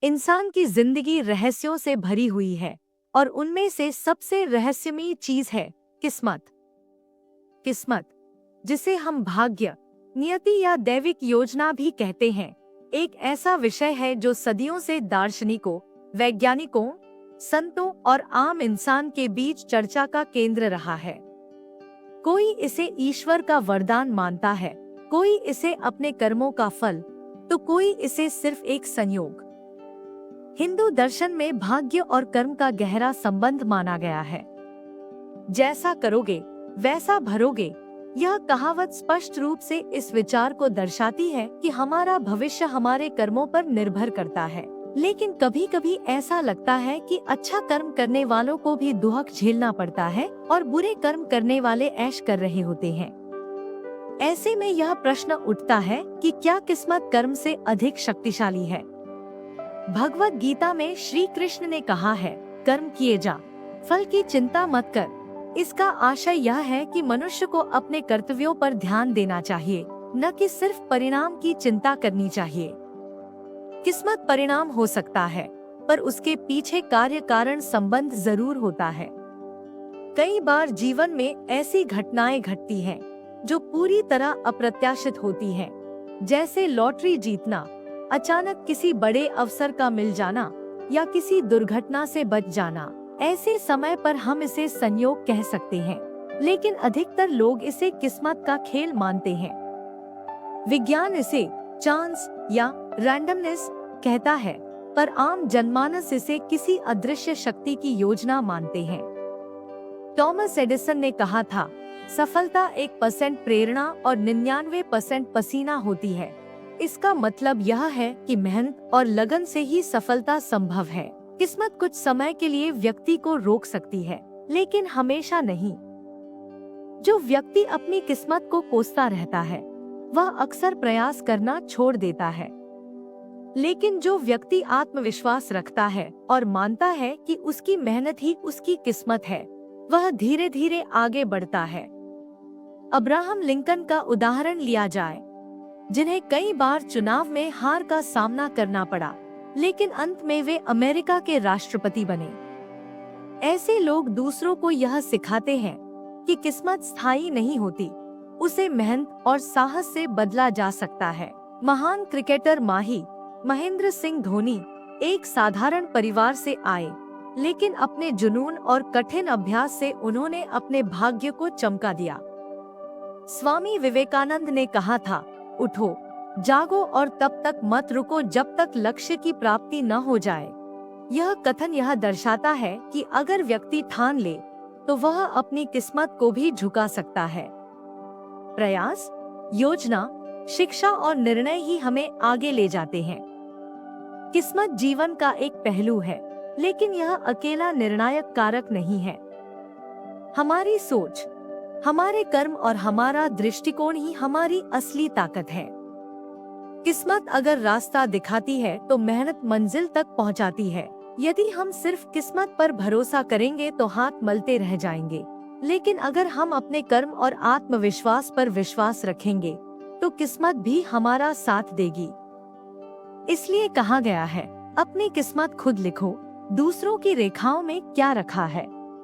इंसान की जिंदगी रहस्यों से भरी हुई है और उनमें से सबसे रहस्यमयी चीज है किस्मत। किस्मत, जिसे हम भाग्य, नियति या दैविक योजना भी कहते हैं, एक ऐसा विषय है जो सदियों से दार्शनिकों, वैज्ञानिकों, संतों और आम इंसान के बीच चर्चा का केंद्र रहा है। कोई इसे ईश्वर का वरदान मानता है, कोई इसे अपने कर्मों का फल, तो कोई इसे सिर्फ एक संयोग। हिंदू दर्शन में भाग्य और कर्म का गहरा संबंध माना गया है। जैसा करोगे वैसा भरोगे, यह कहावत स्पष्ट रूप से इस विचार को दर्शाती है कि हमारा भविष्य हमारे कर्मों पर निर्भर करता है। लेकिन कभी कभी ऐसा लगता है कि अच्छा कर्म करने वालों को भी दुहक झेलना पड़ता है और बुरे कर्म करने वाले ऐश कर रहे होते हैं। ऐसे में यह प्रश्न उठता है कि क्या किस्मत कर्म से अधिक शक्तिशाली है? भगवत गीता में श्री कृष्ण ने कहा है, कर्म किए जा, फल की चिंता मत कर। इसका आशय यह है कि मनुष्य को अपने कर्तव्यों पर ध्यान देना चाहिए, न कि सिर्फ परिणाम की चिंता करनी चाहिए। किस्मत परिणाम हो सकता है, पर उसके पीछे कार्य कारण संबंध जरूर होता है। कई बार जीवन में ऐसी घटनाएं घटती हैं, जो पूरी तरह अप्रत्याशित होती हैं, जैसे लॉटरी जीतना, अचानक किसी बड़े अवसर का मिल जाना या किसी दुर्घटना से बच जाना। ऐसे समय पर हम इसे संयोग कह सकते हैं, लेकिन अधिकतर लोग इसे किस्मत का खेल मानते हैं। विज्ञान इसे चांस या रैंडमनेस कहता है, पर आम जनमानस इसे किसी अदृश्य शक्ति की योजना मानते हैं। थॉमस एडिसन ने कहा था, सफलता 1% प्रेरणा और 99% पसीना होती है। इसका मतलब यह है कि मेहनत और लगन से ही सफलता संभव है। किस्मत कुछ समय के लिए व्यक्ति को रोक सकती है, लेकिन हमेशा नहीं। जो व्यक्ति अपनी किस्मत को कोसता रहता है, वह अक्सर प्रयास करना छोड़ देता है। लेकिन जो व्यक्ति आत्मविश्वास रखता है और मानता है कि उसकी मेहनत ही उसकी किस्मत है, वह धीरे धीरे आगे बढ़ता है। अब्राहम लिंकन का उदाहरण लिया जाए, जिन्हें कई बार चुनाव में हार का सामना करना पड़ा, लेकिन अंत में वे अमेरिका के राष्ट्रपति बने। ऐसे लोग दूसरों को यह सिखाते हैं कि किस्मत स्थायी नहीं होती, उसे मेहनत और साहस से बदला जा सकता है। महान क्रिकेटर महेंद्र सिंह धोनी एक साधारण परिवार से आए, लेकिन अपने जुनून और कठिन अभ्यास से उन्होंने अपने भाग्य को चमका दिया। स्वामी विवेकानंद ने कहा था, उठो, जागो और तब तक मत रुको जब तक लक्ष्य की प्राप्ति न हो जाए। यह कथन यह दर्शाता है कि अगर व्यक्ति ठान ले, तो वह अपनी किस्मत को भी झुका सकता है। प्रयास, योजना, शिक्षा और निर्णय ही हमें आगे ले जाते हैं। किस्मत जीवन का एक पहलू है, लेकिन यह अकेला निर्णायक कारक नहीं है। हमारी सोच, हमारे कर्म और हमारा दृष्टिकोण ही हमारी असली ताकत है। किस्मत अगर रास्ता दिखाती है तो मेहनत मंजिल तक पहुंचाती है। यदि हम सिर्फ किस्मत पर भरोसा करेंगे तो हाथ मलते रह जाएंगे, लेकिन अगर हम अपने कर्म और आत्मविश्वास पर विश्वास रखेंगे, तो किस्मत भी हमारा साथ देगी। इसलिए कहा गया है, अपनी किस्मत खुद लिखो, दूसरों की रेखाओं में क्या रखा है।